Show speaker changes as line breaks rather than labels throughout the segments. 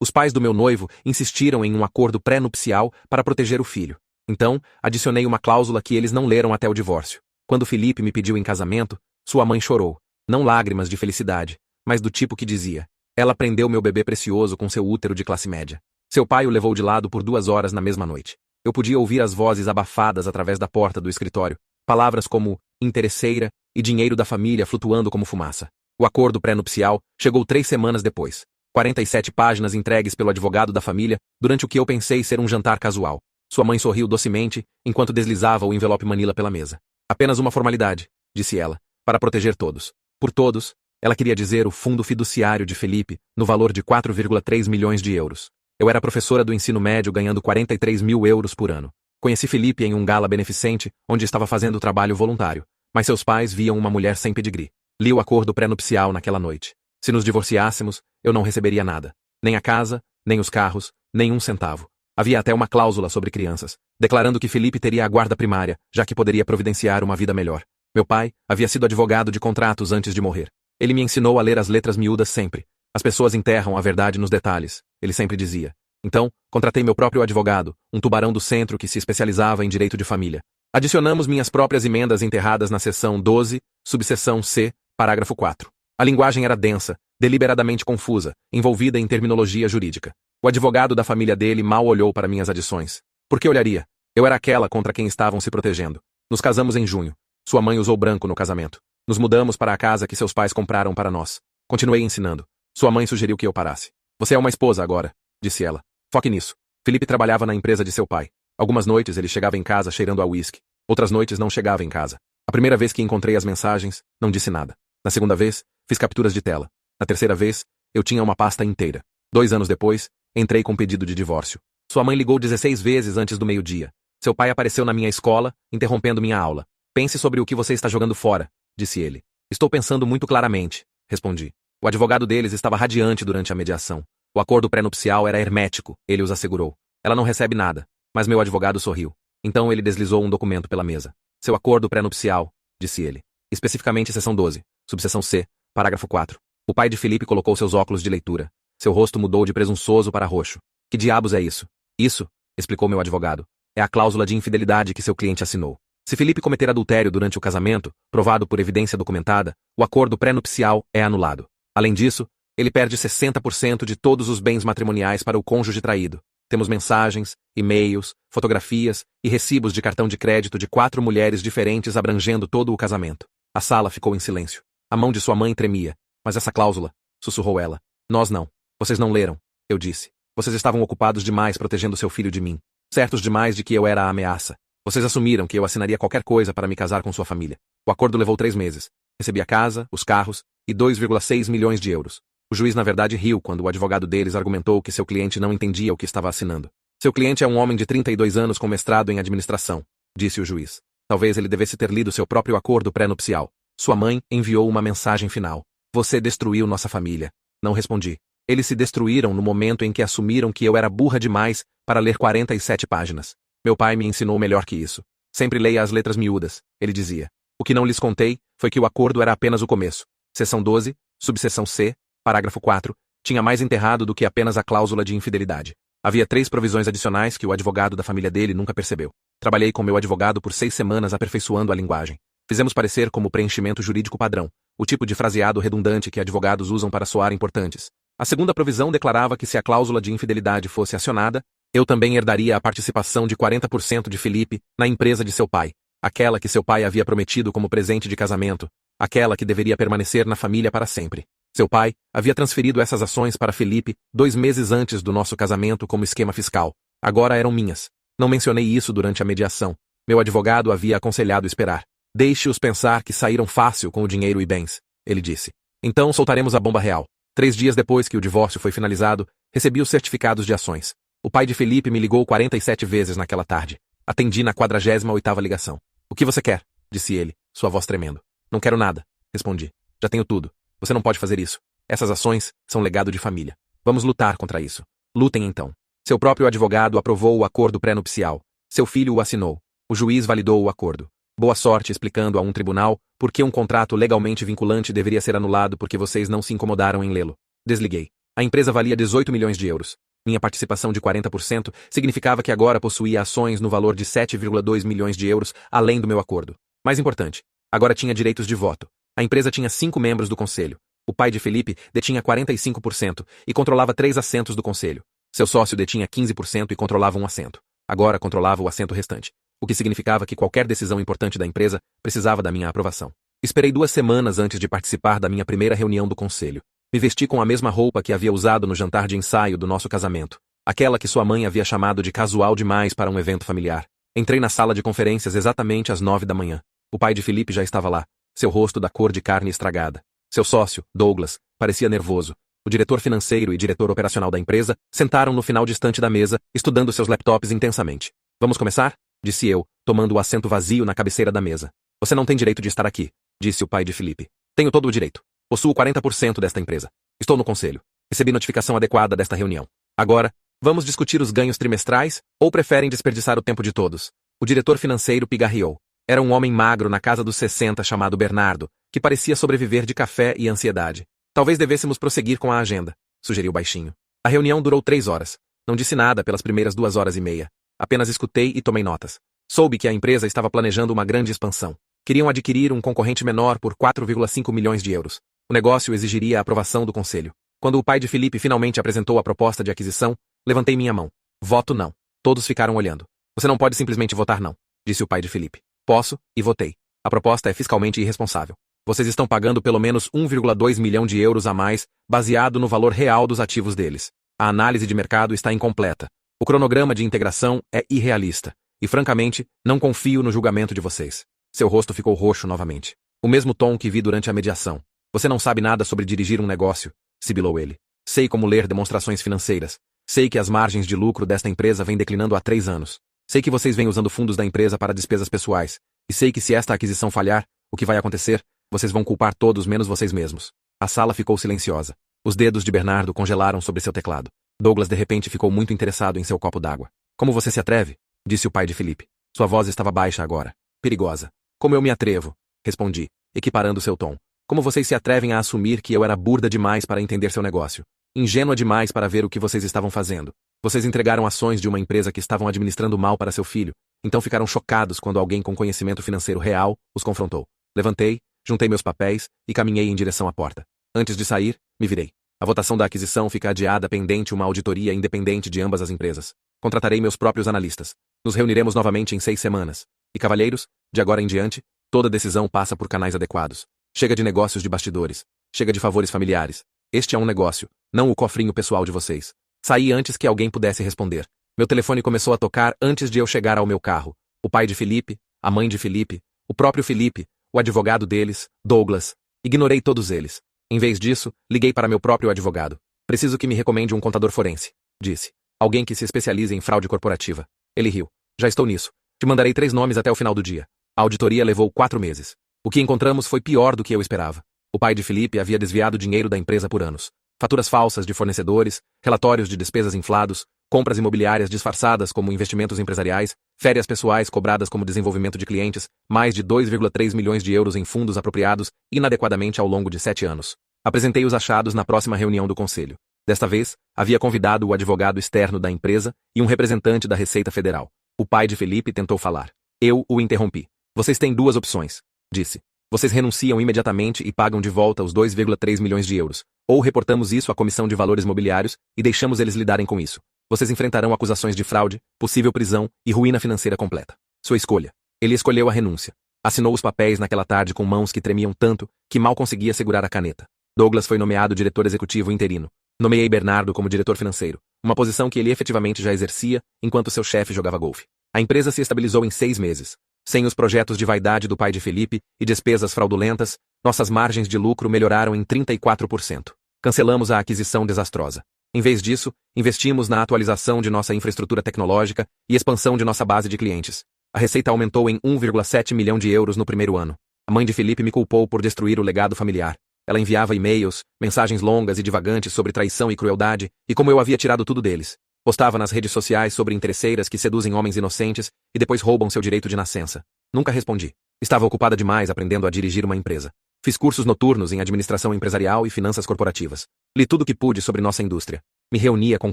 Os pais do meu noivo insistiram em um acordo pré-nupcial para proteger o filho. Então, adicionei uma cláusula que eles não leram até o divórcio. Quando Felipe me pediu em casamento, sua mãe chorou. Não lágrimas de felicidade, mas do tipo que dizia: ela prendeu meu bebê precioso com seu útero de classe média. Seu pai o levou de lado por 2 horas na mesma noite. Eu podia ouvir as vozes abafadas através da porta do escritório, palavras como interesseira e dinheiro da família flutuando como fumaça. O acordo pré-nupcial chegou 3 semanas depois. 47 páginas entregues pelo advogado da família durante o que eu pensei ser um jantar casual. Sua mãe sorriu docemente enquanto deslizava o envelope Manila pela mesa. Apenas uma formalidade, disse ela, para proteger todos. Por todos, ela queria dizer o fundo fiduciário de Felipe, no valor de 4,3 milhões de euros. Eu era professora do ensino médio ganhando 43 mil euros por ano. Conheci Felipe em um gala beneficente, onde estava fazendo trabalho voluntário, mas seus pais viam uma mulher sem pedigree. Li o acordo pré-nupcial naquela noite. Se nos divorciássemos, eu não receberia nada. Nem a casa, nem os carros, nem um centavo. Havia até uma cláusula sobre crianças, declarando que Felipe teria a guarda primária, já que poderia providenciar uma vida melhor. Meu pai havia sido advogado de contratos antes de morrer. Ele me ensinou a ler as letras miúdas sempre. As pessoas enterram a verdade nos detalhes, ele sempre dizia. Então, contratei meu próprio advogado, um tubarão do centro que se especializava em direito de família. Adicionamos minhas próprias emendas enterradas na seção 12, subseção C, parágrafo 4. A linguagem era densa, deliberadamente confusa, envolvida em terminologia jurídica. O advogado da família dele mal olhou para minhas adições. Por que olharia? Eu era aquela contra quem estavam se protegendo. Nos casamos em junho. Sua mãe usou branco no casamento. Nos mudamos para a casa que seus pais compraram para nós. Continuei ensinando. Sua mãe sugeriu que eu parasse. Você é uma esposa agora, disse ela. Foque nisso. Felipe trabalhava na empresa de seu pai. Algumas noites ele chegava em casa cheirando a uísque. Outras noites não chegava em casa. A primeira vez que encontrei as mensagens, não disse nada. Na segunda vez, fiz capturas de tela. Na terceira vez, eu tinha uma pasta inteira. 2 anos depois, entrei com pedido de divórcio. Sua mãe ligou 16 vezes antes do meio-dia. Seu pai apareceu na minha escola, interrompendo minha aula. Pense sobre o que você está jogando fora, disse ele. Estou pensando muito claramente, respondi. O advogado deles estava radiante durante a mediação. O acordo pré-nupcial era hermético, ele os assegurou. Ela não recebe nada, mas meu advogado sorriu. Então ele deslizou um documento pela mesa. Seu acordo pré-nupcial, disse ele. Especificamente seção 12, subseção C, parágrafo 4. O pai de Felipe colocou seus óculos de leitura. Seu rosto mudou de presunçoso para roxo. Que diabos é isso? Isso, explicou meu advogado, é a cláusula de infidelidade que seu cliente assinou. Se Felipe cometer adultério durante o casamento, provado por evidência documentada, o acordo pré-nupcial é anulado. Além disso, ele perde 60% de todos os bens matrimoniais para o cônjuge traído. Temos mensagens, e-mails, fotografias e recibos de cartão de crédito de 4 mulheres diferentes abrangendo todo o casamento. A sala ficou em silêncio. A mão de sua mãe tremia. Mas essa cláusula, sussurrou ela. Nós não. Vocês não leram, eu disse. Vocês estavam ocupados demais protegendo seu filho de mim. Certos demais de que eu era a ameaça. Vocês assumiram que eu assinaria qualquer coisa para me casar com sua família. O acordo levou 3 meses. Recebi a casa, os carros e 2,6 milhões de euros. O juiz na verdade riu quando o advogado deles argumentou que seu cliente não entendia o que estava assinando. Seu cliente é um homem de 32 anos com mestrado em administração, disse o juiz. Talvez ele devesse ter lido seu próprio acordo pré-nupcial. Sua mãe enviou uma mensagem final. Você destruiu nossa família. Não respondi. Eles se destruíram no momento em que assumiram que eu era burra demais para ler 47 páginas. Meu pai me ensinou melhor que isso. Sempre leia as letras miúdas, ele dizia. O que não lhes contei foi que o acordo era apenas o começo. Seção 12, subseção C, parágrafo 4, tinha mais enterrado do que apenas a cláusula de infidelidade. Havia 3 provisões adicionais que o advogado da família dele nunca percebeu. Trabalhei com meu advogado por 6 semanas aperfeiçoando a linguagem. Fizemos parecer como preenchimento jurídico padrão, o tipo de fraseado redundante que advogados usam para soar importantes. A segunda provisão declarava que se a cláusula de infidelidade fosse acionada, eu também herdaria a participação de 40% de Felipe na empresa de seu pai, aquela que seu pai havia prometido como presente de casamento, aquela que deveria permanecer na família para sempre. Seu pai havia transferido essas ações para Felipe 2 meses antes do nosso casamento como esquema fiscal. Agora eram minhas. Não mencionei isso durante a mediação. Meu advogado havia aconselhado esperar. Deixe-os pensar que saíram fácil com o dinheiro e bens, ele disse. Então soltaremos a bomba real. 3 dias depois que o divórcio foi finalizado, recebi os certificados de ações. O pai de Felipe me ligou 47 vezes naquela tarde. Atendi na 48ª ligação. O que você quer? Disse ele, sua voz tremendo. Não quero nada, respondi. Já tenho tudo. Você não pode fazer isso. Essas ações são legado de família. Vamos lutar contra isso. Lutem então. Seu próprio advogado aprovou o acordo pré-nupcial. Seu filho o assinou. O juiz validou o acordo. Boa sorte explicando a um tribunal por que um contrato legalmente vinculante deveria ser anulado porque vocês não se incomodaram em lê-lo. Desliguei. A empresa valia 18 milhões de euros. Minha participação de 40% significava que agora possuía ações no valor de 7,2 milhões de euros, além do meu acordo. Mais importante, agora tinha direitos de voto. A empresa tinha 5 membros do conselho. O pai de Felipe detinha 45% e controlava 3 assentos do conselho. Seu sócio detinha 15% e controlava um assento. Agora controlava o assento restante, o que significava que qualquer decisão importante da empresa precisava da minha aprovação. Esperei 2 semanas antes de participar da minha primeira reunião do conselho. Me vesti com a mesma roupa que havia usado no jantar de ensaio do nosso casamento, aquela que sua mãe havia chamado de casual demais para um evento familiar. Entrei na sala de conferências exatamente às 9 da manhã. O pai de Felipe já estava lá, seu rosto da cor de carne estragada. Seu sócio, Douglas, parecia nervoso. O diretor financeiro e diretor operacional da empresa sentaram no final distante da mesa, estudando seus laptops intensamente. Vamos começar? Disse eu, tomando o assento vazio na cabeceira da mesa. Você não tem direito de estar aqui, disse o pai de Felipe. Tenho todo o direito. Possuo 40% desta empresa. Estou no conselho. Recebi notificação adequada desta reunião. Agora, vamos discutir os ganhos trimestrais ou preferem desperdiçar o tempo de todos? O diretor financeiro pigarreou. Era um homem magro na casa dos 60 chamado Bernardo, que parecia sobreviver de café e ansiedade. Talvez devêssemos prosseguir com a agenda, sugeriu baixinho. A reunião durou 3 horas. Não disse nada pelas primeiras 2 horas e meia. Apenas escutei e tomei notas. Soube que a empresa estava planejando uma grande expansão. Queriam adquirir um concorrente menor por 4,5 milhões de euros. O negócio exigiria a aprovação do conselho. Quando o pai de Felipe finalmente apresentou a proposta de aquisição, levantei minha mão. Voto não. Todos ficaram olhando. Você não pode simplesmente votar não, disse o pai de Felipe. Posso, e votei. A proposta é fiscalmente irresponsável. Vocês estão pagando pelo menos 1,2 milhão de euros a mais, baseado no valor real dos ativos deles. A análise de mercado está incompleta. O cronograma de integração é irrealista. E, francamente, não confio no julgamento de vocês. Seu rosto ficou roxo novamente. O mesmo tom que vi durante a mediação. Você não sabe nada sobre dirigir um negócio, sibilou ele. Sei como ler demonstrações financeiras. Sei que as margens de lucro desta empresa vêm declinando há 3 anos. Sei que vocês vêm usando fundos da empresa para despesas pessoais. E sei que se esta aquisição falhar, o que vai acontecer? Vocês vão culpar todos menos vocês mesmos. A sala ficou silenciosa. Os dedos de Bernardo congelaram sobre seu teclado. Douglas de repente ficou muito interessado em seu copo d'água. Como você se atreve? Disse o pai de Felipe. Sua voz estava baixa agora. Perigosa. Como eu me atrevo? Respondi, equiparando seu tom. Como vocês se atrevem a assumir que eu era burda demais para entender seu negócio? Ingênua demais para ver o que vocês estavam fazendo. Vocês entregaram ações de uma empresa que estavam administrando mal para seu filho, então ficaram chocados quando alguém com conhecimento financeiro real os confrontou. Levantei, juntei meus papéis e caminhei em direção à porta. Antes de sair, me virei. A votação da aquisição fica adiada pendente uma auditoria independente de ambas as empresas. Contratarei meus próprios analistas. Nos reuniremos novamente em 6 semanas. E cavalheiros, de agora em diante, toda decisão passa por canais adequados. Chega de negócios de bastidores. Chega de favores familiares. Este é um negócio, não o cofrinho pessoal de vocês. Saí antes que alguém pudesse responder. Meu telefone começou a tocar antes de eu chegar ao meu carro. O pai de Felipe, a mãe de Felipe, o próprio Felipe, o advogado deles, Douglas. Ignorei todos eles. Em vez disso, liguei para meu próprio advogado. Preciso que me recomende um contador forense, disse. Alguém que se especialize em fraude corporativa. Ele riu. Já estou nisso. Te mandarei 3 nomes até o final do dia. A auditoria levou 4 meses. O que encontramos foi pior do que eu esperava. O pai de Felipe havia desviado dinheiro da empresa por anos. Faturas falsas de fornecedores, relatórios de despesas inflados, compras imobiliárias disfarçadas como investimentos empresariais, férias pessoais cobradas como desenvolvimento de clientes, mais de 2,3 milhões de euros em fundos apropriados inadequadamente ao longo de 7 anos. Apresentei os achados na próxima reunião do conselho. Desta vez, havia convidado o advogado externo da empresa e um representante da Receita Federal. O pai de Felipe tentou falar. Eu o interrompi. Vocês têm 2 opções, disse. Vocês renunciam imediatamente e pagam de volta os 2,3 milhões de euros. Ou reportamos isso à Comissão de Valores Mobiliários e deixamos eles lidarem com isso. Vocês enfrentarão acusações de fraude, possível prisão e ruína financeira completa. Sua escolha. Ele escolheu a renúncia. Assinou os papéis naquela tarde com mãos que tremiam tanto que mal conseguia segurar a caneta. Douglas foi nomeado diretor executivo interino. Nomeei Bernardo como diretor financeiro, uma posição que ele efetivamente já exercia enquanto seu chefe jogava golfe. A empresa se estabilizou em 6 meses. Sem os projetos de vaidade do pai de Felipe e despesas fraudulentas, nossas margens de lucro melhoraram em 34%. Cancelamos a aquisição desastrosa. Em vez disso, investimos na atualização de nossa infraestrutura tecnológica e expansão de nossa base de clientes. A receita aumentou em 1,7 milhão de euros no primeiro ano. A mãe de Felipe me culpou por destruir o legado familiar. Ela enviava e-mails, mensagens longas e divagantes sobre traição e crueldade, e como eu havia tirado tudo deles. Postava nas redes sociais sobre interesseiras que seduzem homens inocentes e depois roubam seu direito de nascença. Nunca respondi. Estava ocupada demais aprendendo a dirigir uma empresa. Fiz cursos noturnos em administração empresarial e finanças corporativas. Li tudo o que pude sobre nossa indústria. Me reunia com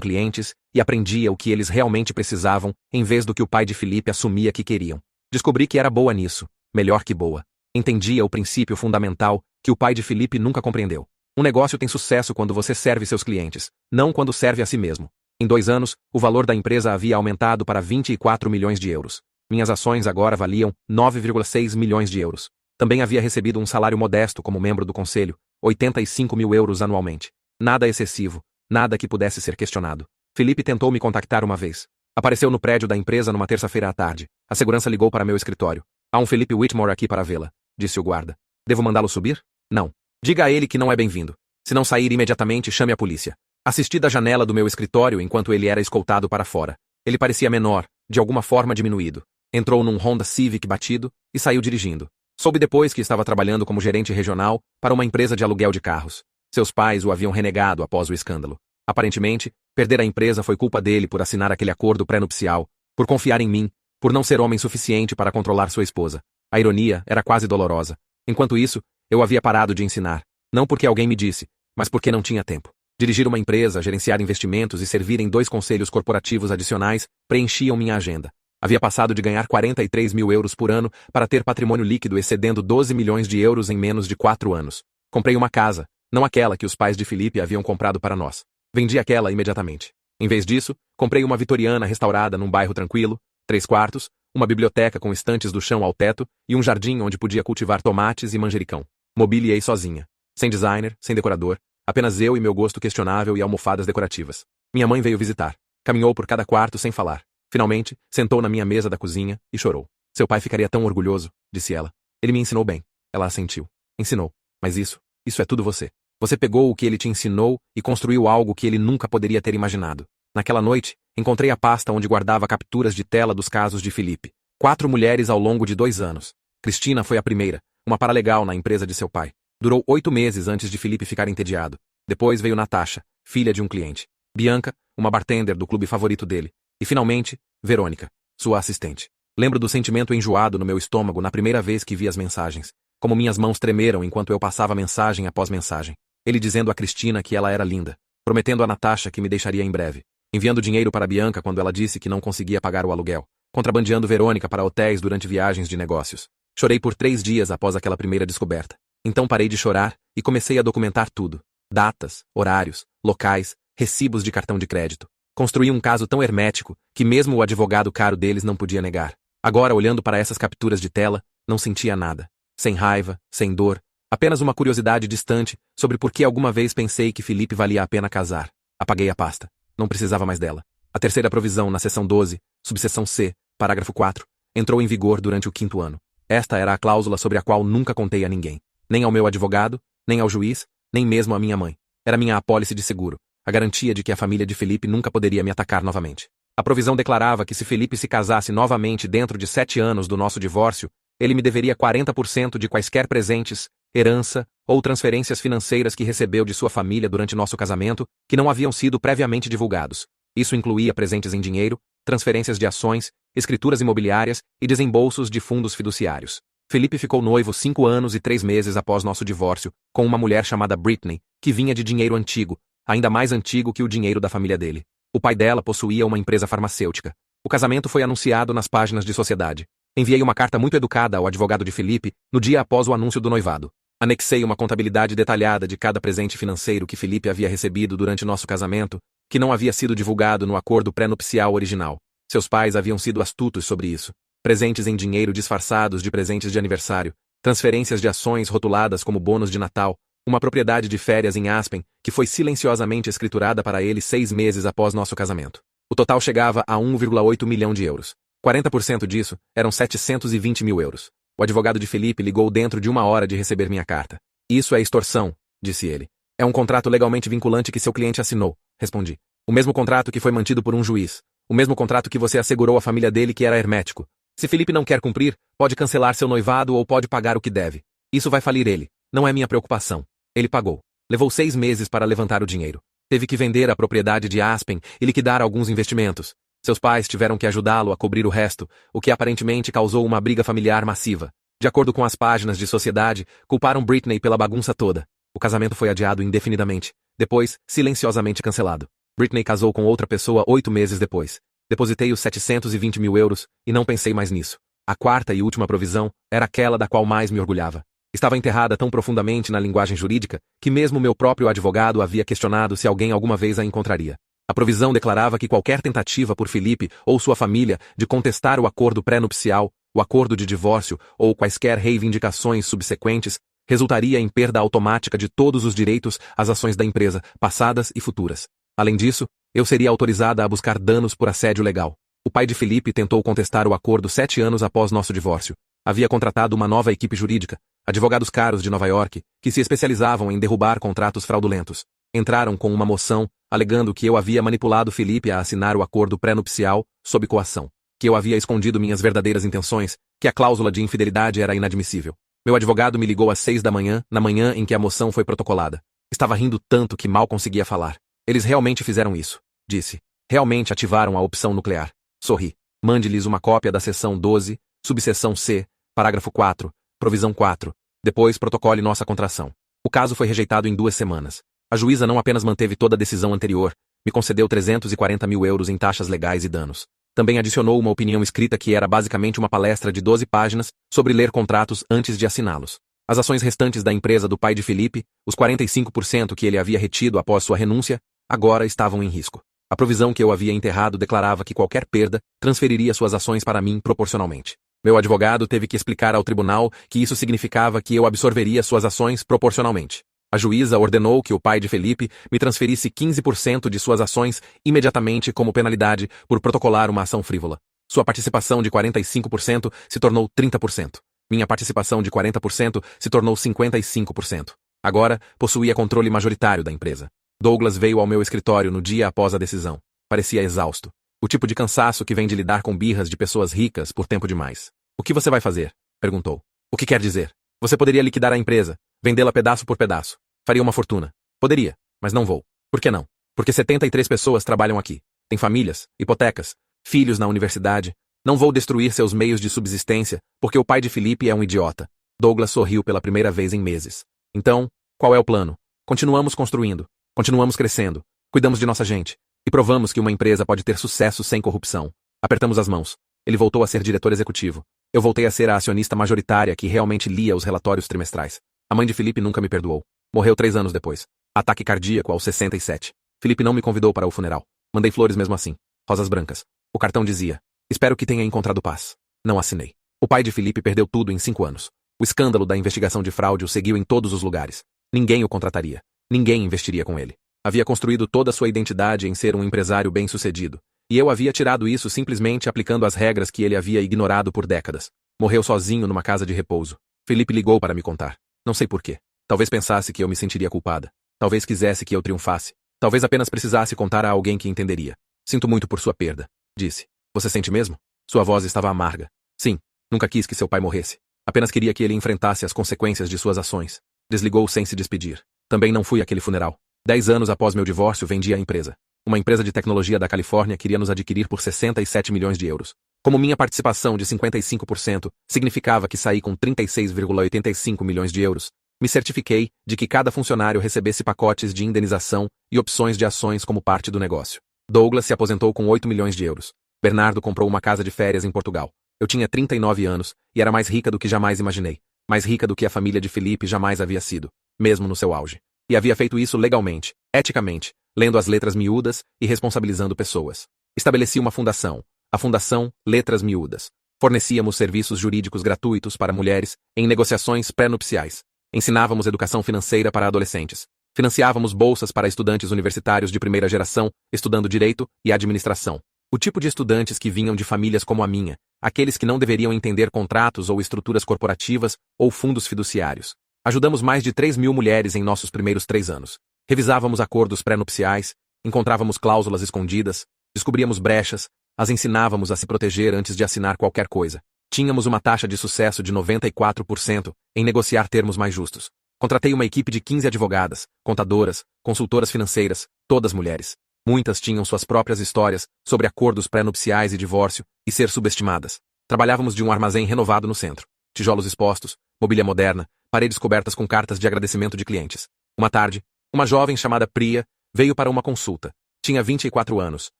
clientes e aprendia o que eles realmente precisavam, em vez do que o pai de Felipe assumia que queriam. Descobri que era boa nisso, melhor que boa. Entendia o princípio fundamental que o pai de Felipe nunca compreendeu. Um negócio tem sucesso quando você serve seus clientes, não quando serve a si mesmo. Em 2 anos, o valor da empresa havia aumentado para 24 milhões de euros. Minhas ações agora valiam 9,6 milhões de euros. Também havia recebido um salário modesto como membro do conselho, 85 mil euros anualmente. Nada excessivo, nada que pudesse ser questionado. Felipe tentou me contactar uma vez. Apareceu no prédio da empresa numa terça-feira à tarde. A segurança ligou para meu escritório. Há um Felipe Whitmore aqui para vê-la, disse o guarda. Devo mandá-lo subir? Não. Diga a ele que não é bem-vindo. Se não sair imediatamente, chame a polícia. Assisti da janela do meu escritório enquanto ele era escoltado para fora. Ele parecia menor, de alguma forma diminuído. Entrou num Honda Civic batido e saiu dirigindo. Soube depois que estava trabalhando como gerente regional para uma empresa de aluguel de carros. Seus pais o haviam renegado após o escândalo. Aparentemente, perder a empresa foi culpa dele por assinar aquele acordo pré-nupcial, por confiar em mim, por não ser homem suficiente para controlar sua esposa. A ironia era quase dolorosa. Enquanto isso, eu havia parado de ensinar, não porque alguém me disse, mas porque não tinha tempo. Dirigir uma empresa, gerenciar investimentos e servir em 2 conselhos corporativos adicionais preenchiam minha agenda. Havia passado de ganhar 43 mil euros por ano para ter patrimônio líquido excedendo 12 milhões de euros em menos de 4 anos. Comprei uma casa, não aquela que os pais de Felipe haviam comprado para nós. Vendi aquela imediatamente. Em vez disso, comprei uma vitoriana restaurada num bairro tranquilo, 3 quartos, uma biblioteca com estantes do chão ao teto e um jardim onde podia cultivar tomates e manjericão. Mobiliei sozinha. Sem designer, sem decorador, apenas eu e meu gosto questionável e almofadas decorativas. Minha mãe veio visitar. Caminhou por cada quarto sem falar. Finalmente, sentou na minha mesa da cozinha e chorou. Seu pai ficaria tão orgulhoso, disse ela. Ele me ensinou bem. Ela assentiu. Ensinou. Mas isso é tudo você. Você pegou o que ele te ensinou e construiu algo que ele nunca poderia ter imaginado. Naquela noite, encontrei a pasta onde guardava capturas de tela dos casos de Felipe. 4 mulheres ao longo de 2 anos. Cristina foi a primeira, uma paralegal na empresa de seu pai. Durou 8 meses antes de Felipe ficar entediado. Depois veio Natasha, filha de um cliente. Bianca, uma bartender do clube favorito dele. E finalmente, Verônica, sua assistente. Lembro do sentimento enjoado no meu estômago na primeira vez que vi as mensagens. Como minhas mãos tremeram enquanto eu passava mensagem após mensagem. Ele dizendo a Cristina que ela era linda. Prometendo a Natasha que me deixaria em breve. Enviando dinheiro para Bianca quando ela disse que não conseguia pagar o aluguel. Contrabandeando Verônica para hotéis durante viagens de negócios. Chorei por 3 dias após aquela primeira descoberta. Então parei de chorar e comecei a documentar tudo. Datas, horários, locais, recibos de cartão de crédito. Construí um caso tão hermético que mesmo o advogado caro deles não podia negar. Agora, olhando para essas capturas de tela, não sentia nada. Sem raiva, sem dor, apenas uma curiosidade distante sobre por que alguma vez pensei que Felipe valia a pena casar. Apaguei a pasta. Não precisava mais dela. A terceira provisão na seção 12, subseção C, parágrafo 4, entrou em vigor durante o 5º ano. Esta era a cláusula sobre a qual nunca contei a ninguém. Nem ao meu advogado, nem ao juiz, nem mesmo à minha mãe. Era minha apólice de seguro, a garantia de que a família de Felipe nunca poderia me atacar novamente. A provisão declarava que se Felipe se casasse novamente dentro de 7 anos do nosso divórcio, ele me deveria 40% de quaisquer presentes, herança ou transferências financeiras que recebeu de sua família durante nosso casamento, que não haviam sido previamente divulgados. Isso incluía presentes em dinheiro, transferências de ações, escrituras imobiliárias e desembolsos de fundos fiduciários. Felipe ficou noivo 5 anos e 3 meses após nosso divórcio, com uma mulher chamada Britney, que vinha de dinheiro antigo, ainda mais antigo que o dinheiro da família dele. O pai dela possuía uma empresa farmacêutica. O casamento foi anunciado nas páginas de sociedade. Enviei uma carta muito educada ao advogado de Felipe no dia após o anúncio do noivado. Anexei uma contabilidade detalhada de cada presente financeiro que Felipe havia recebido durante nosso casamento, que não havia sido divulgado no acordo pré-nupcial original. Seus pais haviam sido astutos sobre isso. Presentes em dinheiro disfarçados de presentes de aniversário, transferências de ações rotuladas como bônus de Natal, uma propriedade de férias em Aspen, que foi silenciosamente escriturada para ele 6 meses após nosso casamento. O total chegava a 1,8 milhão de euros. 40% disso eram 720 mil euros. O advogado de Felipe ligou dentro de 1 hora de receber minha carta. Isso é extorsão, disse ele. É um contrato legalmente vinculante que seu cliente assinou, respondi. O mesmo contrato que foi mantido por um juiz. O mesmo contrato que você assegurou à família dele que era hermético. Se Felipe não quer cumprir, pode cancelar seu noivado ou pode pagar o que deve. Isso vai falir ele. Não é minha preocupação. Ele pagou. Levou 6 meses para levantar o dinheiro. Teve que vender a propriedade de Aspen e liquidar alguns investimentos. Seus pais tiveram que ajudá-lo a cobrir o resto, o que aparentemente causou uma briga familiar massiva. De acordo com as páginas de sociedade, culparam Britney pela bagunça toda. O casamento foi adiado indefinidamente, depois, silenciosamente cancelado. Britney casou com outra pessoa 8 meses depois. Depositei os 720 mil euros e não pensei mais nisso. A quarta e última provisão era aquela da qual mais me orgulhava. Estava enterrada tão profundamente na linguagem jurídica que mesmo meu próprio advogado havia questionado se alguém alguma vez a encontraria. A provisão declarava que qualquer tentativa por Felipe ou sua família de contestar o acordo pré-nupcial, o acordo de divórcio ou quaisquer reivindicações subsequentes resultaria em perda automática de todos os direitos às ações da empresa, passadas e futuras. Além disso, eu seria autorizada a buscar danos por assédio legal. O pai de Felipe tentou contestar o acordo 7 anos após nosso divórcio. Havia contratado uma nova equipe jurídica, advogados caros de Nova York, que se especializavam em derrubar contratos fraudulentos. Entraram com uma moção, alegando que eu havia manipulado Felipe a assinar o acordo pré-nupcial, sob coação, que eu havia escondido minhas verdadeiras intenções, que a cláusula de infidelidade era inadmissível. Meu advogado me ligou às 6 da manhã, na manhã em que a moção foi protocolada. Estava rindo tanto que mal conseguia falar. Eles realmente fizeram isso, disse. Realmente ativaram a opção nuclear. Sorri. Mande-lhes uma cópia da seção 12, subseção C, parágrafo 4, provisão 4. Depois protocole nossa contração. O caso foi rejeitado em 2 semanas. A juíza não apenas manteve toda a decisão anterior, me concedeu 340 mil euros em taxas legais e danos. Também adicionou uma opinião escrita que era basicamente uma palestra de 12 páginas sobre ler contratos antes de assiná-los. As ações restantes da empresa do pai de Felipe, os 45% que ele havia retido após sua renúncia, agora estavam em risco. A provisão que eu havia enterrado declarava que qualquer perda transferiria suas ações para mim proporcionalmente. Meu advogado teve que explicar ao tribunal que isso significava que eu absorveria suas ações proporcionalmente. A juíza ordenou que o pai de Felipe me transferisse 15% de suas ações imediatamente como penalidade por protocolar uma ação frívola. Sua participação de 45% se tornou 30%. Minha participação de 40% se tornou 55%. Agora, possuía controle majoritário da empresa. Douglas veio ao meu escritório no dia após a decisão. Parecia exausto. O tipo de cansaço que vem de lidar com birras de pessoas ricas por tempo demais. O que você vai fazer? Perguntou. O que quer dizer? Você poderia liquidar a empresa, vendê-la pedaço por pedaço. Faria uma fortuna. Poderia, mas não vou. Por que não? Porque 73 pessoas trabalham aqui. Têm famílias, hipotecas, filhos na universidade. Não vou destruir seus meios de subsistência, porque o pai de Felipe é um idiota. Douglas sorriu pela primeira vez em meses. Então, qual é o plano? Continuamos construindo. Continuamos crescendo. Cuidamos de nossa gente. E provamos que uma empresa pode ter sucesso sem corrupção. Apertamos as mãos. Ele voltou a ser diretor executivo. Eu voltei a ser a acionista majoritária que realmente lia os relatórios trimestrais. A mãe de Felipe nunca me perdoou. Morreu 3 anos depois. Ataque cardíaco aos 67. Felipe não me convidou para o funeral. Mandei flores mesmo assim. Rosas brancas. O cartão dizia: espero que tenha encontrado paz. Não assinei. O pai de Felipe perdeu tudo em 5 anos. O escândalo da investigação de fraude o seguiu em todos os lugares. Ninguém o contrataria. Ninguém investiria com ele. Havia construído toda a sua identidade em ser um empresário bem-sucedido. E eu havia tirado isso simplesmente aplicando as regras que ele havia ignorado por décadas. Morreu sozinho numa casa de repouso. Felipe ligou para me contar. Não sei porquê. Talvez pensasse que eu me sentiria culpada. Talvez quisesse que eu triunfasse. Talvez apenas precisasse contar a alguém que entenderia. Sinto muito por sua perda, disse. Você sente mesmo? Sua voz estava amarga. Sim, nunca quis que seu pai morresse. Apenas queria que ele enfrentasse as consequências de suas ações. Desligou sem se despedir. Também não fui àquele funeral. 10 anos após meu divórcio, vendi a empresa. Uma empresa de tecnologia da Califórnia queria nos adquirir por 67 milhões de euros. Como minha participação de 55% significava que saí com 36,85 milhões de euros, me certifiquei de que cada funcionário recebesse pacotes de indenização e opções de ações como parte do negócio. Douglas se aposentou com 8 milhões de euros. Bernardo comprou uma casa de férias em Portugal. Eu tinha 39 anos e era mais rica do que jamais imaginei. Mais rica do que a família de Felipe jamais havia sido, mesmo no seu auge. E havia feito isso legalmente, eticamente, lendo as letras miúdas e responsabilizando pessoas. Estabeleci uma fundação, a Fundação Letras Miúdas. Fornecíamos serviços jurídicos gratuitos para mulheres em negociações pré-nupciais. Ensinávamos educação financeira para adolescentes. Financiávamos bolsas para estudantes universitários de primeira geração, estudando direito e administração. O tipo de estudantes que vinham de famílias como a minha, aqueles que não deveriam entender contratos ou estruturas corporativas ou fundos fiduciários. Ajudamos mais de 3.000 mulheres em nossos primeiros 3 anos. Revisávamos acordos pré-nupciais, encontrávamos cláusulas escondidas, descobríamos brechas, as ensinávamos a se proteger antes de assinar qualquer coisa. Tínhamos uma taxa de sucesso de 94% em negociar termos mais justos. Contratei uma equipe de 15 advogadas, contadoras, consultoras financeiras, todas mulheres. Muitas tinham suas próprias histórias sobre acordos pré-nupciais e divórcio e ser subestimadas. Trabalhávamos de um armazém renovado no centro. tijolos expostos, mobília moderna, paredes cobertas com cartas de agradecimento de clientes. Uma tarde, uma jovem chamada Priya veio para uma consulta. Tinha 24 anos,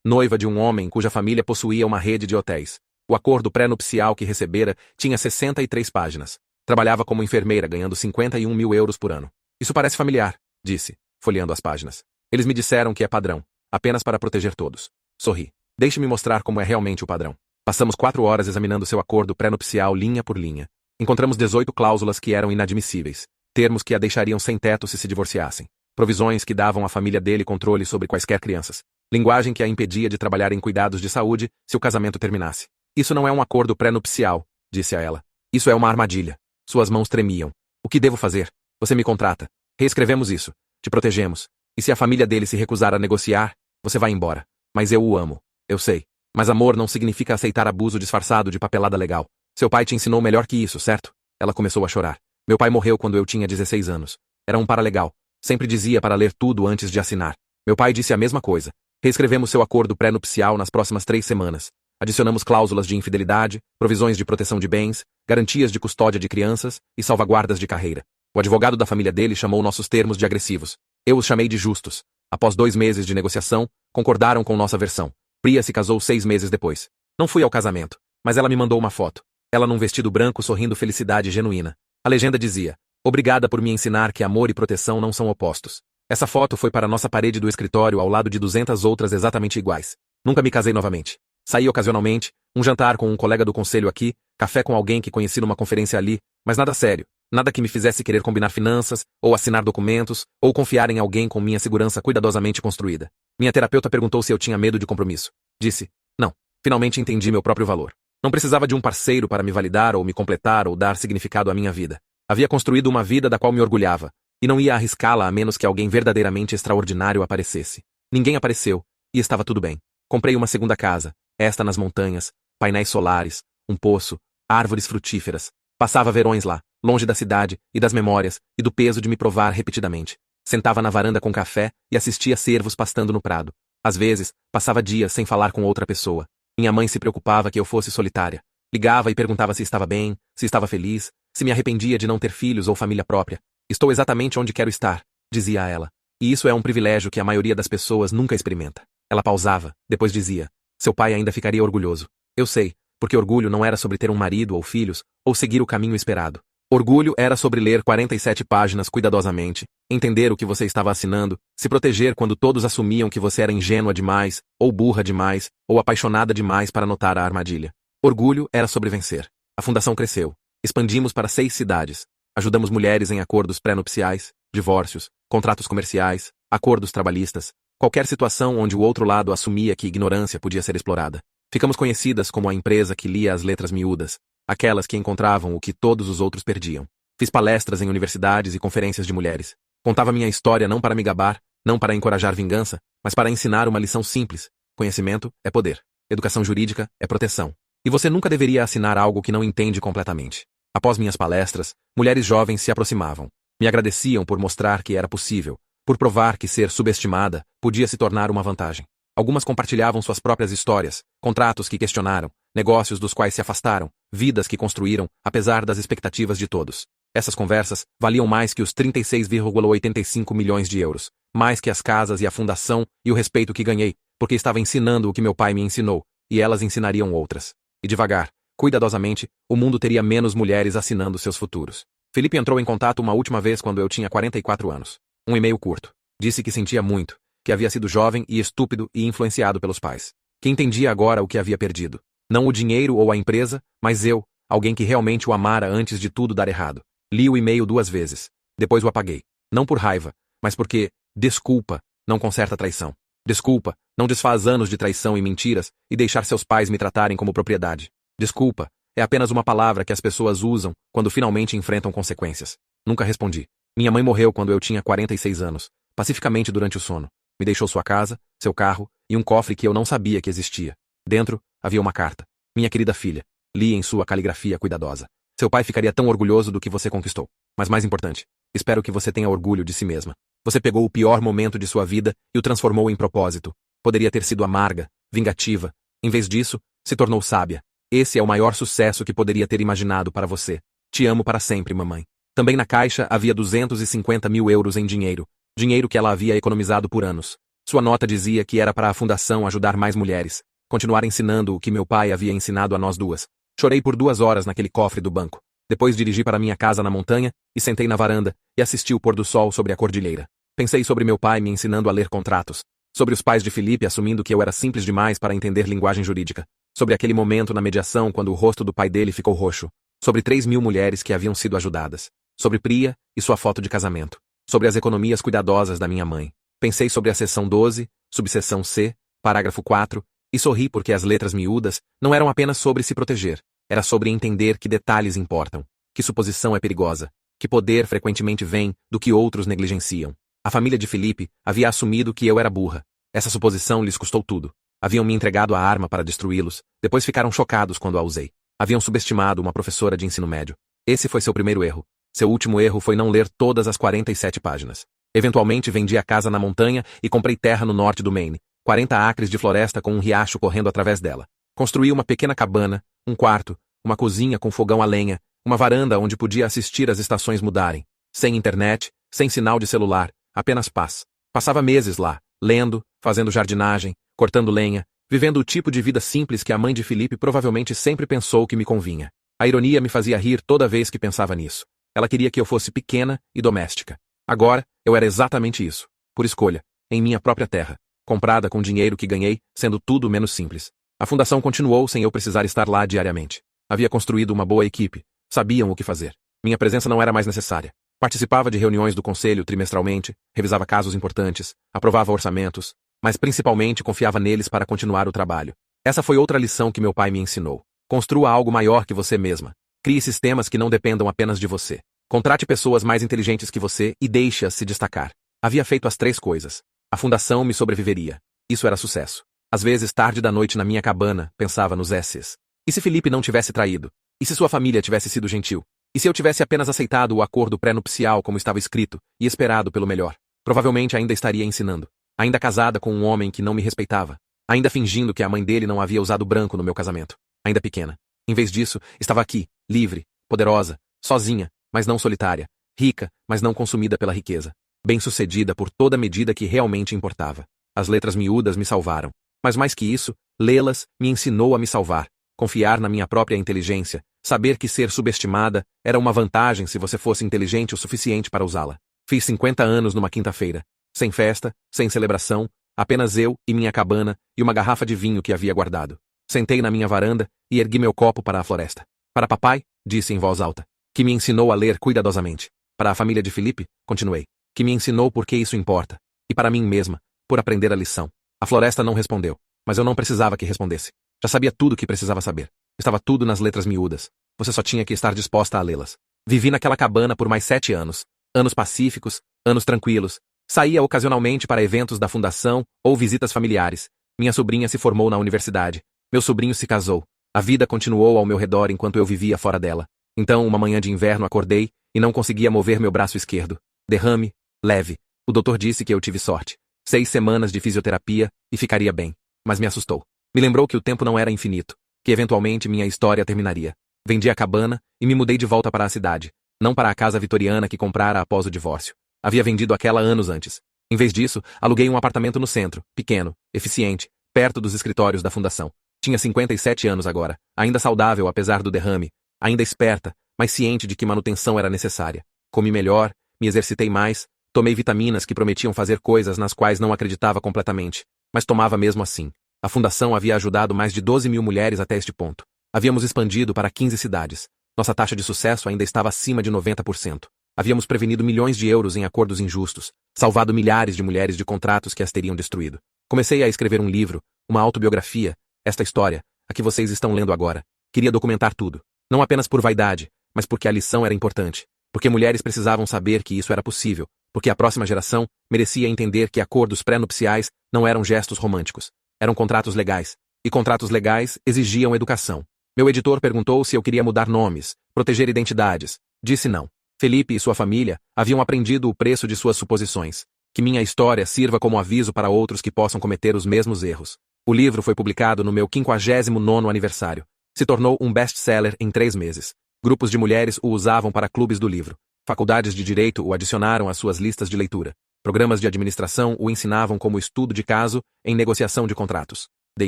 noiva de um homem cuja família possuía uma rede de hotéis. O acordo pré-nupcial que recebera tinha 63 páginas. Trabalhava como enfermeira, ganhando 51 mil euros por ano. Isso parece familiar, disse, folheando as páginas. Eles me disseram que é padrão, apenas para proteger todos. Sorri. Deixe-me mostrar como é realmente o padrão. Passamos 4 horas examinando seu acordo pré-nupcial linha por linha. Encontramos 18 cláusulas que eram inadmissíveis, termos que a deixariam sem teto se divorciassem, provisões que davam à família dele controle sobre quaisquer crianças, linguagem que a impedia de trabalhar em cuidados de saúde se o casamento terminasse. Isso não é um acordo pré-nupcial, disse a ela. Isso é uma armadilha. Suas mãos tremiam. O que devo fazer? Você me contrata. Reescrevemos isso. Te protegemos. E se a família dele se recusar a negociar, você vai embora. Mas eu o amo. Eu sei. Mas amor não significa aceitar abuso disfarçado de papelada legal. Seu pai te ensinou melhor que isso, certo? Ela começou a chorar. Meu pai morreu quando eu tinha 16 anos. Era um paralegal. Sempre dizia para ler tudo antes de assinar. Meu pai disse a mesma coisa. Reescrevemos seu acordo pré-nupcial nas próximas 3 semanas. Adicionamos cláusulas de infidelidade, provisões de proteção de bens, garantias de custódia de crianças e salvaguardas de carreira. O advogado da família dele chamou nossos termos de agressivos. Eu os chamei de justos. Após 2 meses de negociação, concordaram com nossa versão. Priya se casou 6 meses depois. Não fui ao casamento, mas ela me mandou uma foto. Ela num vestido branco sorrindo felicidade genuína. A legenda dizia: obrigada por me ensinar que amor e proteção não são opostos. Essa foto foi para nossa parede do escritório ao lado de 200 outras exatamente iguais. Nunca me casei novamente. Saí ocasionalmente, um jantar com um colega do conselho aqui, café com alguém que conheci numa conferência ali, mas nada sério. Nada que me fizesse querer combinar finanças, ou assinar documentos, ou confiar em alguém com minha segurança cuidadosamente construída. Minha terapeuta perguntou se eu tinha medo de compromisso. Disse: não. Finalmente entendi meu próprio valor. Não precisava de um parceiro para me validar ou me completar ou dar significado à minha vida. Havia construído uma vida da qual me orgulhava, e não ia arriscá-la a menos que alguém verdadeiramente extraordinário aparecesse. Ninguém apareceu, e estava tudo bem. Comprei uma segunda casa, esta nas montanhas, painéis solares, um poço, árvores frutíferas. Passava verões lá, longe da cidade e das memórias e do peso de me provar repetidamente. Sentava na varanda com café e assistia cervos pastando no prado. Às vezes, passava dias sem falar com outra pessoa. Minha mãe se preocupava que eu fosse solitária. Ligava e perguntava se estava bem, se estava feliz, se me arrependia de não ter filhos ou família própria. Estou exatamente onde quero estar, dizia a ela. E isso é um privilégio que a maioria das pessoas nunca experimenta. Ela pausava, depois dizia: seu pai ainda ficaria orgulhoso. Eu sei, porque orgulho não era sobre ter um marido ou filhos, ou seguir o caminho esperado. Orgulho era sobre ler 47 páginas cuidadosamente, entender o que você estava assinando, se proteger quando todos assumiam que você era ingênua demais, ou burra demais, ou apaixonada demais para notar a armadilha. Orgulho era sobre vencer. A fundação cresceu. Expandimos para 6 cidades. Ajudamos mulheres em acordos pré-nupciais, divórcios, contratos comerciais, acordos trabalhistas, qualquer situação onde o outro lado assumia que ignorância podia ser explorada. Ficamos conhecidas como a empresa que lia as letras miúdas, aquelas que encontravam o que todos os outros perdiam. Fiz palestras em universidades e conferências de mulheres. Contava minha história não para me gabar, não para encorajar vingança, mas para ensinar uma lição simples. Conhecimento é poder. Educação jurídica é proteção. E você nunca deveria assinar algo que não entende completamente. Após minhas palestras, mulheres jovens se aproximavam. Me agradeciam por mostrar que era possível, por provar que ser subestimada podia se tornar uma vantagem. Algumas compartilhavam suas próprias histórias, contratos que questionaram, negócios dos quais se afastaram, vidas que construíram, apesar das expectativas de todos. Essas conversas valiam mais que os 36,85 milhões de euros, mais que as casas e a fundação e o respeito que ganhei, porque estava ensinando o que meu pai me ensinou, e elas ensinariam outras. E devagar, cuidadosamente, o mundo teria menos mulheres assinando seus futuros. Felipe entrou em contato uma última vez quando eu tinha 44 anos. Um e-mail curto. Disse que sentia muito, que havia sido jovem e estúpido e influenciado pelos pais. Que entendia agora o que havia perdido. Não o dinheiro ou a empresa, mas eu, alguém que realmente o amara antes de tudo dar errado. Li o e-mail 2 vezes. Depois o apaguei. Não por raiva, mas porque, desculpa, não conserta traição. Desculpa, não desfaz anos de traição e mentiras e deixar seus pais me tratarem como propriedade. Desculpa, é apenas uma palavra que as pessoas usam quando finalmente enfrentam consequências. Nunca respondi. Minha mãe morreu quando eu tinha 46 anos, pacificamente durante o sono. Me deixou sua casa, seu carro e um cofre que eu não sabia que existia. Dentro, havia uma carta. Minha querida filha, li em sua caligrafia cuidadosa. Seu pai ficaria tão orgulhoso do que você conquistou. Mas mais importante, espero que você tenha orgulho de si mesma. Você pegou o pior momento de sua vida e o transformou em propósito. Poderia ter sido amarga, vingativa. Em vez disso, se tornou sábia. Esse é o maior sucesso que poderia ter imaginado para você. Te amo para sempre, mamãe. Também na caixa havia 250 mil euros em dinheiro. Dinheiro que ela havia economizado por anos. Sua nota dizia que era para a fundação ajudar mais mulheres. Continuar ensinando o que meu pai havia ensinado a nós duas. Chorei por 2 horas naquele cofre do banco. Depois dirigi para minha casa na montanha, e sentei na varanda, e assisti o pôr do sol sobre a cordilheira. Pensei sobre meu pai me ensinando a ler contratos. Sobre os pais de Felipe assumindo que eu era simples demais para entender linguagem jurídica. Sobre aquele momento na mediação quando o rosto do pai dele ficou roxo. Sobre 3.000 mulheres que haviam sido ajudadas. Sobre Priya e sua foto de casamento. Sobre as economias cuidadosas da minha mãe. Pensei sobre a seção 12, subseção C, parágrafo 4, e sorri porque as letras miúdas não eram apenas sobre se proteger. Era sobre entender que detalhes importam, que suposição é perigosa, que poder frequentemente vem do que outros negligenciam. A família de Felipe havia assumido que eu era burra. Essa suposição lhes custou tudo. Haviam me entregado a arma para destruí-los, depois ficaram chocados quando a usei. Haviam subestimado uma professora de ensino médio. Esse foi seu primeiro erro. Seu último erro foi não ler todas as 47 páginas. Eventualmente vendi a casa na montanha e comprei terra no norte do Maine, 40 acres de floresta com um riacho correndo através dela. Construí uma pequena cabana, um quarto, uma cozinha com fogão a lenha, uma varanda onde podia assistir as estações mudarem. Sem internet, sem sinal de celular, apenas paz. Passava meses lá, lendo, fazendo jardinagem, cortando lenha, vivendo o tipo de vida simples que a mãe de Felipe provavelmente sempre pensou que me convinha. A ironia me fazia rir toda vez que pensava nisso. Ela queria que eu fosse pequena e doméstica. Agora, eu era exatamente isso. Por escolha, em minha própria terra. Comprada com dinheiro que ganhei, sendo tudo menos simples. A fundação continuou sem eu precisar estar lá diariamente. Havia construído uma boa equipe. Sabiam o que fazer. Minha presença não era mais necessária. Participava de reuniões do conselho trimestralmente, revisava casos importantes, aprovava orçamentos, mas principalmente confiava neles para continuar o trabalho. Essa foi outra lição que meu pai me ensinou. Construa algo maior que você mesma. Crie sistemas que não dependam apenas de você. Contrate pessoas mais inteligentes que você e deixe-as se destacar. Havia feito as 3 coisas. A fundação me sobreviveria. Isso era sucesso. Às vezes, tarde da noite na minha cabana, pensava nos S's. E se Felipe não tivesse traído? E se sua família tivesse sido gentil? E se eu tivesse apenas aceitado o acordo pré-nupcial como estava escrito e esperado pelo melhor? Provavelmente ainda estaria ensinando. Ainda casada com um homem que não me respeitava. Ainda fingindo que a mãe dele não havia usado branco no meu casamento. Ainda pequena. Em vez disso, estava aqui, livre, poderosa, sozinha, mas não solitária, rica, mas não consumida pela riqueza, bem-sucedida por toda medida que realmente importava. As letras miúdas me salvaram. Mas mais que isso, lê-las me ensinou a me salvar, confiar na minha própria inteligência, saber que ser subestimada era uma vantagem se você fosse inteligente o suficiente para usá-la. Fiz 50 anos numa quinta-feira, sem festa, sem celebração, apenas eu e minha cabana e uma garrafa de vinho que havia guardado. Sentei na minha varanda e ergui meu copo para a floresta. Para papai, disse em voz alta, que me ensinou a ler cuidadosamente. Para a família de Felipe, continuei, que me ensinou por que isso importa. E para mim mesma, por aprender a lição. A floresta não respondeu, mas eu não precisava que respondesse. Já sabia tudo o que precisava saber. Estava tudo nas letras miúdas. Você só tinha que estar disposta a lê-las. Vivi naquela cabana por mais 7 anos. Anos pacíficos, anos tranquilos. Saía ocasionalmente para eventos da fundação ou visitas familiares. Minha sobrinha se formou na universidade. Meu sobrinho se casou. A vida continuou ao meu redor enquanto eu vivia fora dela. Então, uma manhã de inverno acordei e não conseguia mover meu braço esquerdo. Derrame, leve. O doutor disse que eu tive sorte. 6 semanas de fisioterapia e ficaria bem. Mas me assustou. Me lembrou que o tempo não era infinito, que eventualmente minha história terminaria. Vendi a cabana e me mudei de volta para a cidade, não para a casa vitoriana que comprara após o divórcio. Havia vendido aquela anos antes. Em vez disso, aluguei um apartamento no centro, pequeno, eficiente, perto dos escritórios da fundação. Tinha 57 anos agora, ainda saudável apesar do derrame, ainda esperta, mas ciente de que manutenção era necessária. Comi melhor, me exercitei mais, tomei vitaminas que prometiam fazer coisas nas quais não acreditava completamente, mas tomava mesmo assim. A fundação havia ajudado mais de 12.000 mulheres até este ponto. Havíamos expandido para 15 cidades. Nossa taxa de sucesso ainda estava acima de 90%. Havíamos prevenido milhões de euros em acordos injustos, salvado milhares de mulheres de contratos que as teriam destruído. Comecei a escrever um livro, uma autobiografia, esta história, a que vocês estão lendo agora. Queria documentar tudo. Não apenas por vaidade, mas porque a lição era importante. Porque mulheres precisavam saber que isso era possível. Porque a próxima geração merecia entender que acordos pré-nupciais não eram gestos românticos. Eram contratos legais. E contratos legais exigiam educação. Meu editor perguntou se eu queria mudar nomes, proteger identidades. Disse não. Felipe e sua família haviam aprendido o preço de suas suposições. Que minha história sirva como aviso para outros que possam cometer os mesmos erros. O livro foi publicado no meu 59º aniversário. Se tornou um best-seller em 3 meses. Grupos de mulheres o usavam para clubes do livro. Faculdades de direito o adicionaram às suas listas de leitura. Programas de administração o ensinavam como estudo de caso em negociação de contratos. Dei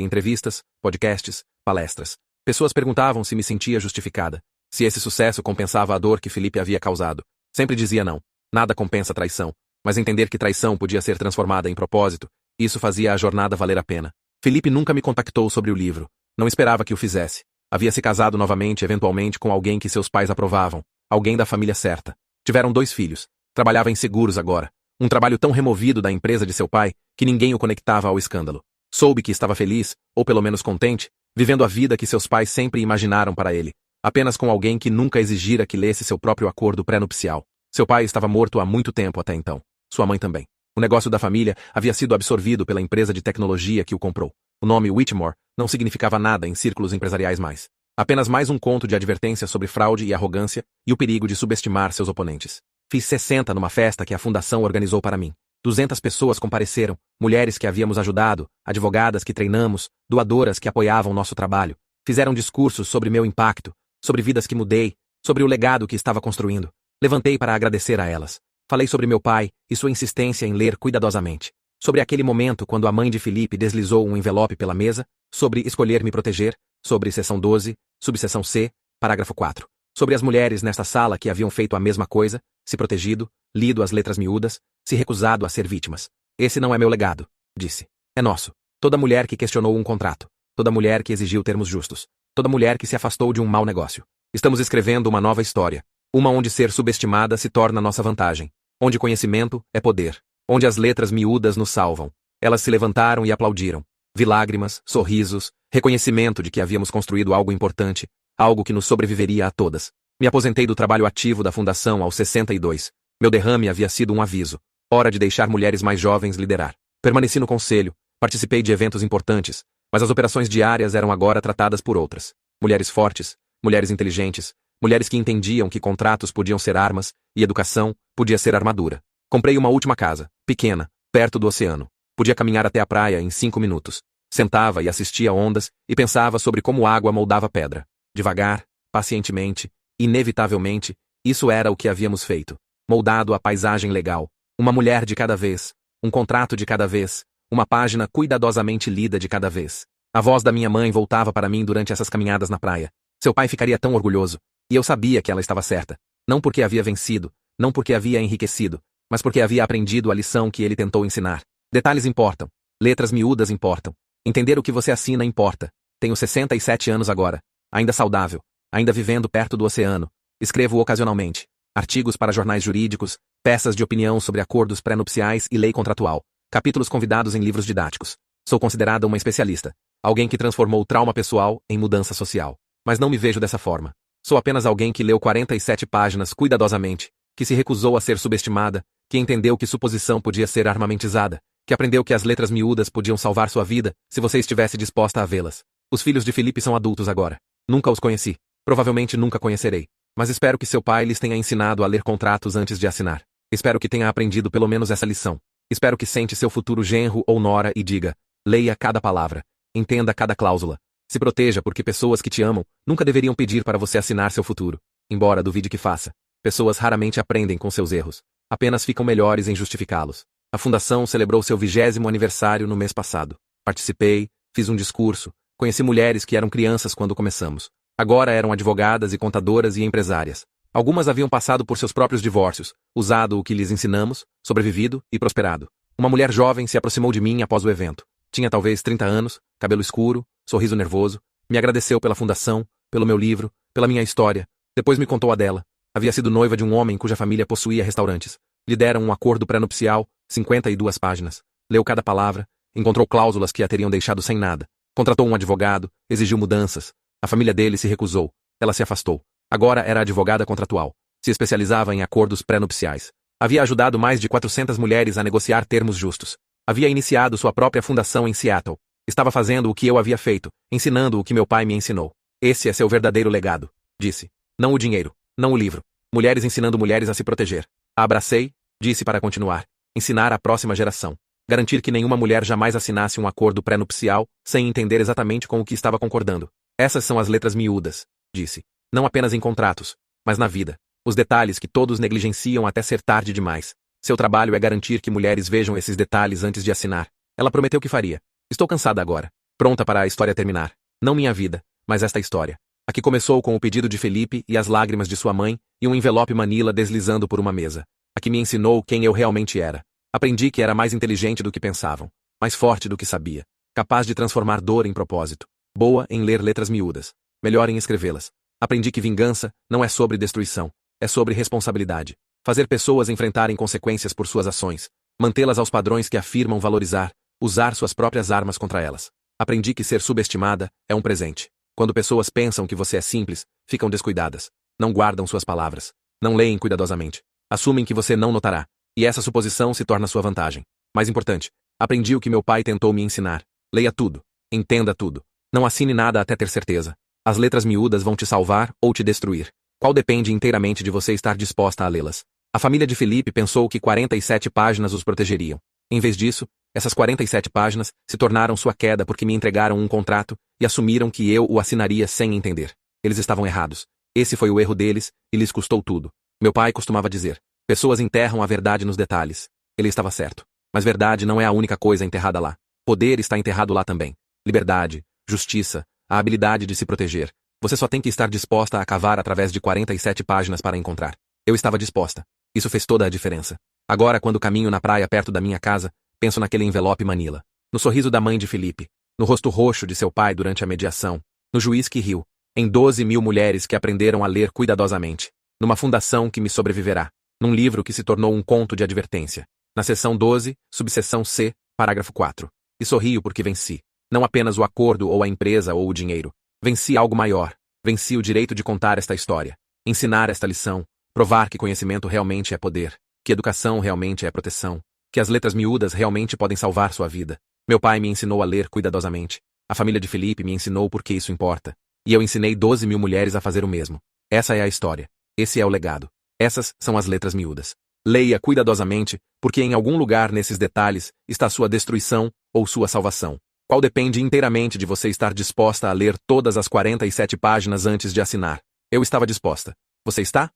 entrevistas, podcasts, palestras. Pessoas perguntavam se me sentia justificada, se esse sucesso compensava a dor que Felipe havia causado. Sempre dizia não. Nada compensa traição, mas entender que traição podia ser transformada em propósito, isso fazia a jornada valer a pena. Felipe nunca me contactou sobre o livro. Não esperava que o fizesse. Havia se casado novamente, eventualmente, com alguém que seus pais aprovavam, alguém da família certa. Tiveram 2 filhos. Trabalhava em seguros agora. Um trabalho tão removido da empresa de seu pai que ninguém o conectava ao escândalo. Soube que estava feliz, ou pelo menos contente, vivendo a vida que seus pais sempre imaginaram para ele, apenas com alguém que nunca exigira que lesse seu próprio acordo pré-nupcial. Seu pai estava morto há muito tempo até então. Sua mãe também. O negócio da família havia sido absorvido pela empresa de tecnologia que o comprou. O nome Whitmore não significava nada em círculos empresariais mais. Apenas mais um conto de advertência sobre fraude e arrogância e o perigo de subestimar seus oponentes. Fiz 60 numa festa que a fundação organizou para mim. 200 pessoas compareceram, mulheres que havíamos ajudado, advogadas que treinamos, doadoras que apoiavam nosso trabalho. Fizeram discursos sobre meu impacto, sobre vidas que mudei, sobre o legado que estava construindo. Levantei para agradecer a elas. Falei sobre meu pai e sua insistência em ler cuidadosamente. Sobre aquele momento quando a mãe de Felipe deslizou um envelope pela mesa, sobre escolher me proteger, sobre seção 12, subseção C, parágrafo 4. Sobre as mulheres nesta sala que haviam feito a mesma coisa, se protegido, lido as letras miúdas, se recusado a ser vítimas. Esse não é meu legado, disse. É nosso. Toda mulher que questionou um contrato. Toda mulher que exigiu termos justos. Toda mulher que se afastou de um mau negócio. Estamos escrevendo uma nova história. Uma onde ser subestimada se torna nossa vantagem. Onde conhecimento é poder. Onde as letras miúdas nos salvam. Elas se levantaram e aplaudiram. Vi lágrimas, sorrisos, reconhecimento de que havíamos construído algo importante, algo que nos sobreviveria a todas. Me aposentei do trabalho ativo da fundação aos 62. Meu derrame havia sido um aviso. Hora de deixar mulheres mais jovens liderar. Permaneci no conselho, participei de eventos importantes, mas as operações diárias eram agora tratadas por outras. Mulheres fortes, mulheres inteligentes, mulheres que entendiam que contratos podiam ser armas e educação podia ser armadura. Comprei uma última casa, pequena, perto do oceano. Podia caminhar até a praia em 5 minutos. Sentava e assistia ondas e pensava sobre como água moldava pedra. Devagar, pacientemente, inevitavelmente, isso era o que havíamos feito. Moldado a paisagem legal. Uma mulher de cada vez. Um contrato de cada vez. Uma página cuidadosamente lida de cada vez. A voz da minha mãe voltava para mim durante essas caminhadas na praia. Seu pai ficaria tão orgulhoso. E eu sabia que ela estava certa. Não porque havia vencido, não porque havia enriquecido, mas porque havia aprendido a lição que ele tentou ensinar. Detalhes importam. Letras miúdas importam. Entender o que você assina importa. Tenho 67 anos agora. Ainda saudável. Ainda vivendo perto do oceano. Escrevo ocasionalmente. Artigos para jornais jurídicos, peças de opinião sobre acordos pré-nupciais e lei contratual. Capítulos convidados em livros didáticos. Sou considerada uma especialista. Alguém que transformou o trauma pessoal em mudança social. Mas não me vejo dessa forma. Sou apenas alguém que leu 47 páginas cuidadosamente, que se recusou a ser subestimada, que entendeu que suposição podia ser armamentizada, que aprendeu que as letras miúdas podiam salvar sua vida, se você estivesse disposta a vê-las. Os filhos de Felipe são adultos agora. Nunca os conheci. Provavelmente nunca conhecerei. Mas espero que seu pai lhes tenha ensinado a ler contratos antes de assinar. Espero que tenha aprendido pelo menos essa lição. Espero que sente seu futuro genro ou nora e diga: leia cada palavra. Entenda cada cláusula. Se proteja porque pessoas que te amam nunca deveriam pedir para você assinar seu futuro. Embora duvide que faça. Pessoas raramente aprendem com seus erros. Apenas ficam melhores em justificá-los. A fundação celebrou seu 20º aniversário no mês passado. Participei, fiz um discurso, conheci mulheres que eram crianças quando começamos. Agora eram advogadas e contadoras e empresárias. Algumas haviam passado por seus próprios divórcios, usado o que lhes ensinamos, sobrevivido e prosperado. Uma mulher jovem se aproximou de mim após o evento. Tinha talvez 30 anos, cabelo escuro, sorriso nervoso. Me agradeceu pela fundação, pelo meu livro, pela minha história. Depois me contou a dela. Havia sido noiva de um homem cuja família possuía restaurantes. Lhe deram um acordo pré-nupcial, 52 páginas. Leu cada palavra, encontrou cláusulas que a teriam deixado sem nada. Contratou um advogado, exigiu mudanças. A família dele se recusou. Ela se afastou. Agora era advogada contratual. Se especializava em acordos pré-nupciais. Havia ajudado mais de 400 mulheres a negociar termos justos. Havia iniciado sua própria fundação em Seattle. Estava fazendo o que eu havia feito, ensinando o que meu pai me ensinou. Esse é seu verdadeiro legado, disse. Não o dinheiro, não o livro. Mulheres ensinando mulheres a se proteger. A abracei, disse para continuar. Ensinar a próxima geração. Garantir que nenhuma mulher jamais assinasse um acordo pré-nupcial sem entender exatamente com o que estava concordando. Essas são as letras miúdas, disse. Não apenas em contratos, mas na vida. Os detalhes que todos negligenciam até ser tarde demais. Seu trabalho é garantir que mulheres vejam esses detalhes antes de assinar. Ela prometeu que faria. Estou cansada agora. Pronta para a história terminar. Não minha vida, mas esta história. A que começou com o pedido de Felipe e as lágrimas de sua mãe e um envelope Manila deslizando por uma mesa. A que me ensinou quem eu realmente era. Aprendi que era mais inteligente do que pensavam, mais forte do que sabia, capaz de transformar dor em propósito, boa em ler letras miúdas, melhor em escrevê-las. Aprendi que vingança não é sobre destruição, é sobre responsabilidade. Fazer pessoas enfrentarem consequências por suas ações, mantê-las aos padrões que afirmam valorizar, usar suas próprias armas contra elas. Aprendi que ser subestimada é um presente. Quando pessoas pensam que você é simples, ficam descuidadas. Não guardam suas palavras. Não leem cuidadosamente. Assumem que você não notará. E essa suposição se torna sua vantagem. Mais importante, aprendi o que meu pai tentou me ensinar. Leia tudo. Entenda tudo. Não assine nada até ter certeza. As letras miúdas vão te salvar ou te destruir. Qual depende inteiramente de você estar disposta a lê-las. A família de Felipe pensou que 47 páginas os protegeriam. Em vez disso, essas 47 páginas se tornaram sua queda porque me entregaram um contrato e assumiram que eu o assinaria sem entender. Eles estavam errados. Esse foi o erro deles e lhes custou tudo. Meu pai costumava dizer: pessoas enterram a verdade nos detalhes. Ele estava certo. Mas verdade não é a única coisa enterrada lá. Poder está enterrado lá também. Liberdade, justiça, a habilidade de se proteger. Você só tem que estar disposta a cavar através de 47 páginas para encontrar. Eu estava disposta. Isso fez toda a diferença. Agora, quando caminho na praia perto da minha casa, penso naquele envelope Manila. No sorriso da mãe de Felipe. No rosto roxo de seu pai durante a mediação. No juiz que riu. Em 12.000 mulheres que aprenderam a ler cuidadosamente. Numa fundação que me sobreviverá. Num livro que se tornou um conto de advertência. Na seção 12, subseção C, parágrafo 4. E sorrio porque venci. Não apenas o acordo ou a empresa ou o dinheiro. Venci algo maior. Venci o direito de contar esta história. Ensinar esta lição. Provar que conhecimento realmente é poder. Que educação realmente é proteção. Que as letras miúdas realmente podem salvar sua vida. Meu pai me ensinou a ler cuidadosamente. A família de Felipe me ensinou por que isso importa. E eu ensinei 12.000 mulheres a fazer o mesmo. Essa é a história. Esse é o legado. Essas são as letras miúdas. Leia cuidadosamente, porque em algum lugar nesses detalhes está sua destruição ou sua salvação. Qual depende inteiramente de você estar disposta a ler todas as 47 páginas antes de assinar. Eu estava disposta. Você está?